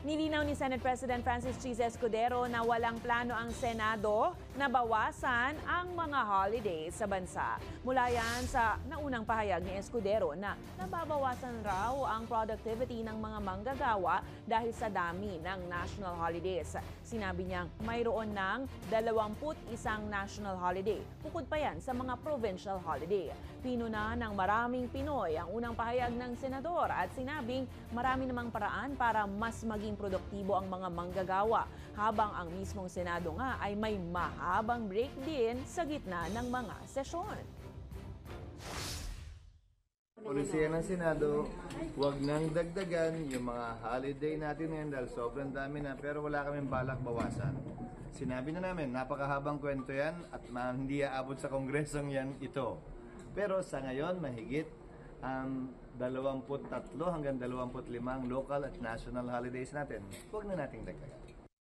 Nilinaw ni Senate President Francis Chis Escudero na walang plano ang Senado na bawasan ang mga holidays sa bansa. Mula yan sa naunang pahayag ni Escudero na nababawasan raw ang productivity ng mga manggagawa dahil sa dami ng national holidays. Sinabi niyang mayroon ng 21 national holiday. Bukod pa yan sa mga provincial holiday. Pinuna ng maraming Pinoy ang unang pahayag ng senador at sinabing marami namang paraan para mas maging produktibo ang mga manggagawa, habang ang mismong Senado nga ay may mahabang break din sa gitna ng mga sesyon. Polisiya ng Senado, huwag nang dagdagan yung mga holiday natin ngayon dahil sobrang dami na, pero wala kaming balak bawasan. Sinabi na namin, napakahabang kwento yan at hindi aabot sa kongresong yan ito. Pero sa ngayon, mahigit ang 23 hanggang 25 local at national holidays natin. Huwag na nating dagdagan.